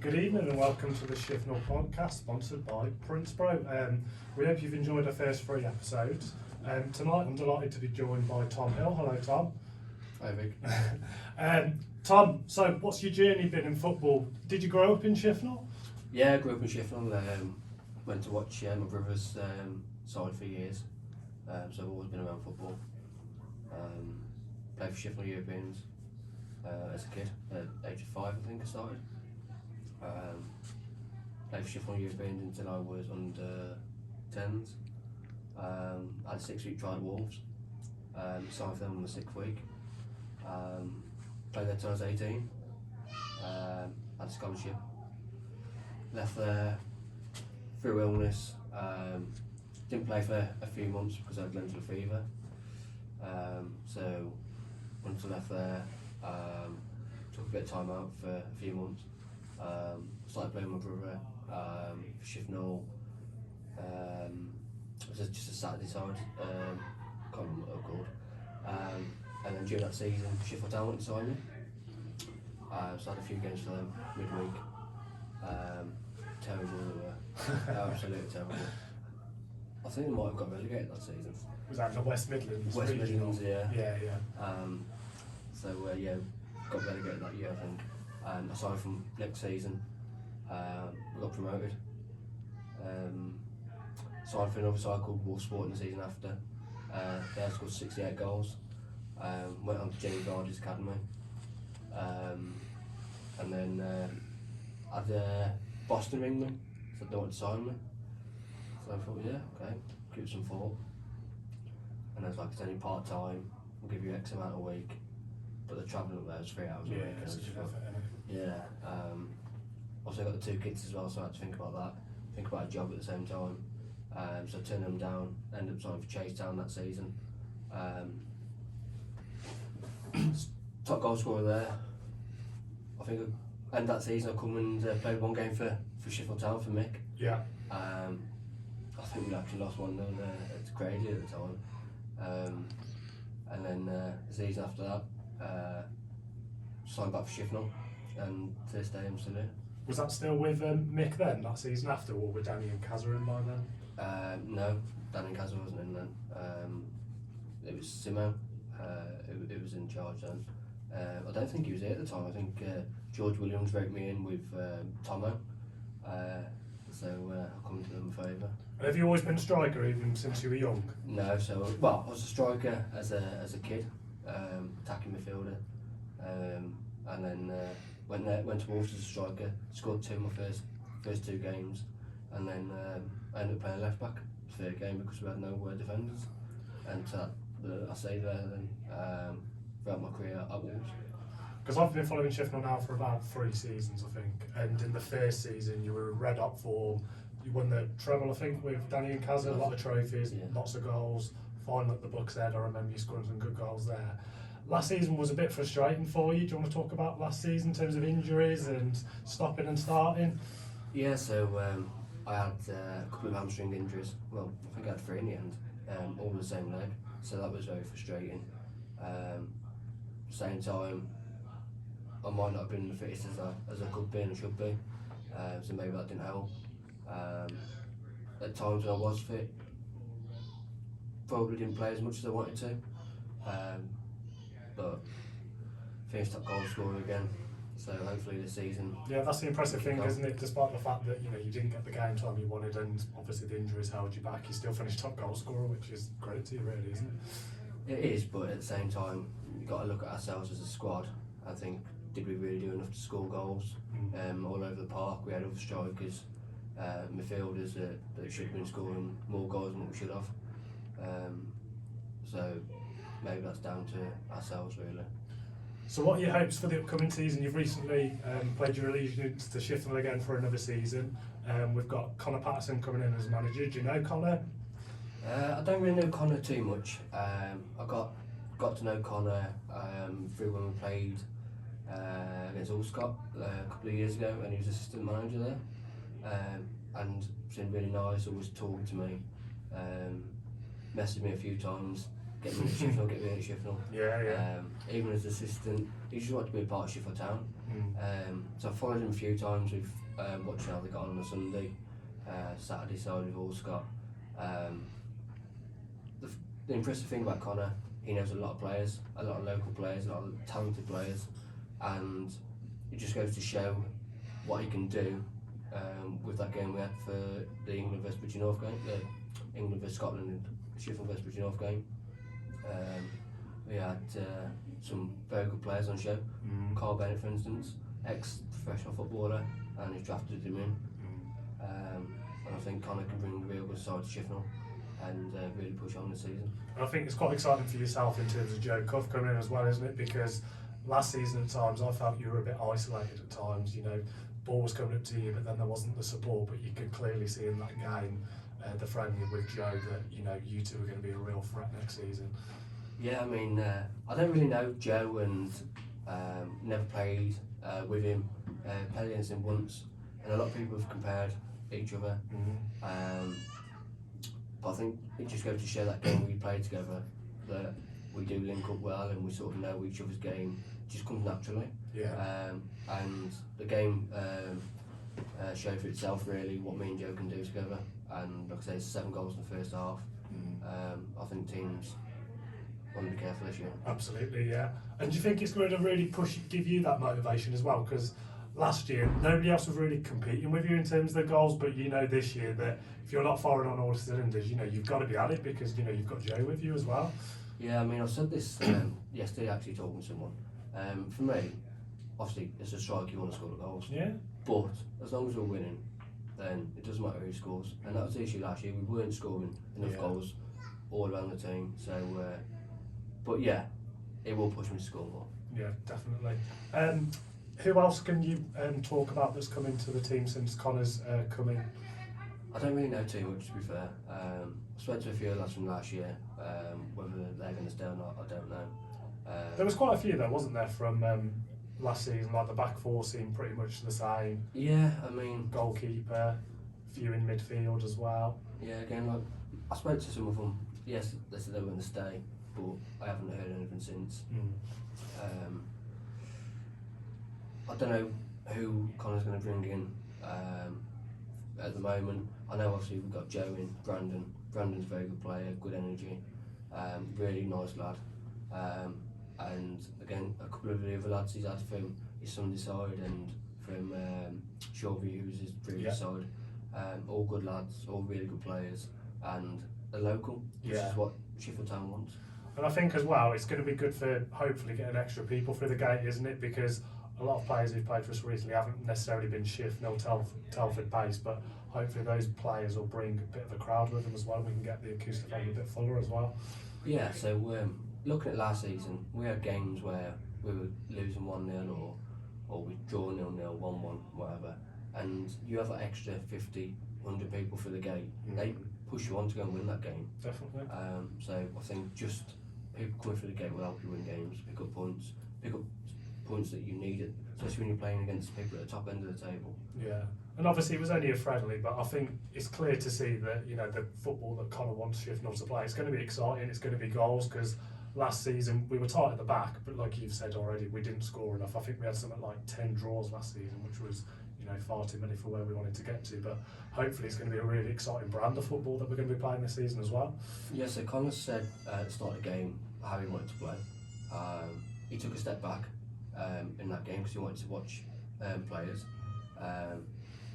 Good evening and welcome to the Shifnal podcast, sponsored by Prince Pro. We hope you've enjoyed our first 3 episodes. Tonight I'm delighted to be joined by Tom Hill. Hello, Tom. Hi, Vic. Tom, so what's your journey been in football? Did you grow up in Shifnal? Yeah, I grew up in Shifnal. Went to watch my brother's side for years. So I've always been around football. Played for Shifnal Europeans as a kid, at age of 5 I think I started. Played for Shifnal Europeans until I was under 10s. I had a 6-week trial at Wolves, signed for them on the 6th week. Played there till I was 18, had a scholarship. Left there through illness, didn't play for a few months because I had glandular fever. So once I left there, took a bit of time out for a few months. Started playing with my brother for Shifnal. It was just a Saturday side, can't remember what they were called. And then during that season, Shifnal Town went and signed me. So I had a few games for them midweek. Terrible, absolutely terrible. I think they might have got relegated that season. Was that in the West Midlands? West Midlands, yeah. Yeah. So yeah, got relegated that year I think. Aside from next season, we got promoted. Signed for another side called Wolf Sport in the season after. They scored 68 goals. Went on to James Vardy's academy. And then had Boston ring me, so they wanted to sign me. So I thought, yeah, okay, give it some thought. And I was like, it's only part time, we'll give you X amount a week. But the travelling up there was 3 hours a week. Yeah. Also got the 2 kids as well, so I had to think about that. Think about a job at the same time. So I turned them down, ended up signing for Chasetown that season. Top goal scorer there. I think at the end of that season I come and played 1 game for Shifnal Town for Mick. Yeah. I think we actually lost 1-0 to Grady at the time. And then the season after that, signed back for Shifnal, and to this day I'm still here. Was that still with Mick then, that season after, or were Danny and Kazza in by then? No, Danny and Kazza wasn't in then. It was Simo, it was in charge then. I don't think he was here at the time. I think George Williams wrote me in with Tomo, so I come to them a favour. And have you always been a striker even since you were young? No, so I was a striker as a kid, attacking midfielder, and then went to Wolves as a striker. Scored 2 in my first 2 games, and then I ended up playing left back the 3rd game because we had no defenders, and I stayed there then throughout my career at Wolves. Because I've been following Shifnal now for about 3 seasons, I think. And in the first season, you were in red hot form. You won the treble, I think, with Danny and Kazza. A lot of trophies, lots of goals. Final at the Bucks Head, I remember you scoring some good goals there. Last season was a bit frustrating for you. Do you want to talk about last season in terms of injuries and stopping and starting? Yeah, so I had a couple of hamstring injuries. Well, I think I had 3 in the end, all in the same leg. So that was very frustrating. Same time, I might not have been the fittest as I could be and should be, so maybe that didn't help. At times when I was fit, probably didn't play as much as I wanted to, but finished top goal scorer again, so hopefully this season. Yeah, that's the impressive thing, isn't it? Despite the fact that you didn't get the game time you wanted, and obviously the injuries held you back, you still finished top goal scorer, which is great to you, really, isn't it? It is, but at the same time, you've got to look at ourselves as a squad. I think, did we really do enough to score goals? All over the park, we had other strikers, midfielders that should have been scoring more goals than what we should have. So maybe that's down to ourselves, really. So what are your hopes for the upcoming season? You've recently played your allegiance to Shifnal again for another season. We've got Connor Patterson coming in as manager. Do you know Connor? I don't really know Connor too much. I got to know Connor through when we played against Allscott a couple of years ago, and he was assistant manager there, and seemed really nice, always talking to me, messaged me a few times, get me at Shifnal, get me at Shifnal. Yeah. Even as assistant, he just wanted to be a part of Shifnal Town. So I followed him a few times with watching how they got on a Sunday, Saturday side with Allscott. The impressive thing about Connor, he knows a lot of players, a lot of local players, a lot of talented players, and it just goes to show what he can do with that game we had for the England vs Bridge North game, the England vs Scotland and Sheffield vs Bridge North game. We had some very good players on show. Carl Bennett, for instance, ex-professional footballer, and he's drafted him in. And I think Connor can bring a real good side to Shifnal and really push on the season. And I think it's quite exciting for yourself in terms of Joe Cuff coming in as well, isn't it? Because last season at times I felt you were a bit isolated at times, you know, ball was coming up to you but then there wasn't the support, but you could clearly see in that game, the friendly with Joe, that, you know, you two are going to be a real threat next season. Yeah, I mean, I don't really know Joe and never played with him, played against him once, and a lot of people have compared each other. But I think it just goes to show that game we played together, that we do link up well and we sort of know each other's game, it just comes naturally. And the game showed for itself really what me and Joe can do together, and like I say, 7 goals in the first half. I think teams want to be careful this year. Absolutely, yeah. And do you think it's going to really give you that motivation as well? Because last year nobody else was really competing with you in terms of the goals, but you know this year that if you're not firing on all cylinders, you know you've got to be at it, because you know you've got Joe with you as well. Yeah, I mean, I said this yesterday actually talking to someone. For me, obviously as a striker you want to score the goals. Yeah. But as long as we're winning, then it doesn't matter who scores. And that was the issue last year. We weren't scoring enough goals all around the team. So, but yeah, it will push me to score more. Yeah, definitely. Who else can you talk about that's come into the team since Connor's come in? I don't really know too much, to be fair. I spoke to a few lads from last year. Whether they're going to stay or not, I don't know. There was quite a few though, wasn't there, from last season? Like the back four seemed pretty much the same. Yeah, I mean, goalkeeper, a few in midfield as well. Yeah, again, like I spoke to some of them. Yes, they said they were going to stay, but I haven't heard anything since. I don't know who Connor's going to bring in at the moment. I know obviously we've got Joe in, Brandon. Brandon's a very good player, good energy, really nice lad. And again, a couple of the other lads he's had from his Sunday side and from Shoreview, who's his previous side. All good lads, all really good players, and a local, which is what Sheffield Town wants. And I think as well, it's going to be good for hopefully getting extra people through the gate, isn't it? Because a lot of players who've played for us recently haven't necessarily been Shifnal, Telford based, but hopefully those players will bring a bit of a crowd with them as well. We can get the Acoustiphone a bit fuller as well. Yeah, so looking at last season, we had games where we were losing 1-0 or we draw 0-0, 1-1, whatever, and you have that extra 50, 100 people through the gate. They push you on to go and win that game. Definitely. So I think just people coming through the gate will help you win games, pick up points that you need, especially when you're playing against people at the top end of the table. Yeah, and obviously it was only a friendly, but I think it's clear to see that, you know, the football that Connor wants Shifnal to play, it's going to be exciting, it's going to be goals, because last season we were tight at the back, but like you've said already, we didn't score enough. I think we had something like 10 draws last season, which was, you know, far too many for where we wanted to get to, but hopefully it's going to be a really exciting brand of football that we're going to be playing this season as well. Yeah, so Connor said at the start of the game how he wanted to play. He took a step back in that game because he wanted to watch players,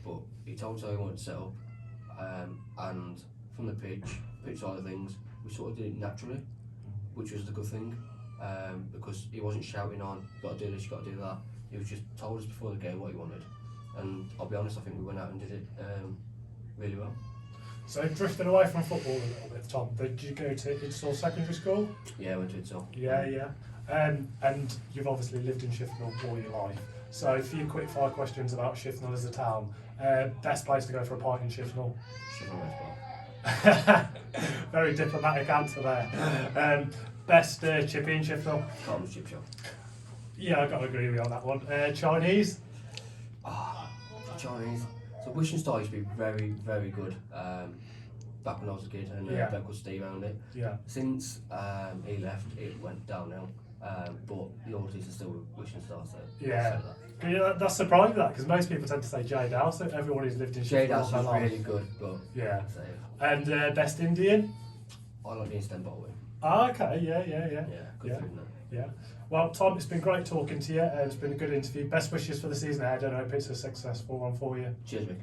but he told us how he wanted to set up, and from the pitch side of things, we sort of did it naturally, which was the good thing, because he wasn't shouting on, "You got to do this, you got to do that." He was just told us before the game what he wanted, and I'll be honest, I think we went out and did it really well. So drifting away from football a little bit, Tom, did you go to Idsall Secondary School? Yeah, I went to Idsall. Yeah. And you've obviously lived in Shifnal all your life. So a few quick fire questions about Shifnal as a town. Best place to go for a pint in Shifnal? Shifnal West Bar. Very diplomatic answer there. Best chippy in Shifnal? Carlton's Chip Shop. Yeah, I've got to agree with you on that one. Chinese? Chinese. So Wish and Star used to be very, very good. back when I was a kid, and Yeah. a bloke called Steve owned it. Yeah. Since he left, it went downhill. But the Aussies are still wishing stars, so Yeah. so that. Yeah, that's surprising that because most people tend to say Jade House. Everyone who's lived in Jade Shifnal House all their was life. really good, but Yeah. so, And best Indian? I like the instant bowl with. Ah, okay, yeah. Yeah, good Yeah. food, no? Yeah. Well, Tom, it's been great talking to you. It's been a good interview. Best wishes for the season ahead, and I hope it's a successful one for you. Cheers, Mick.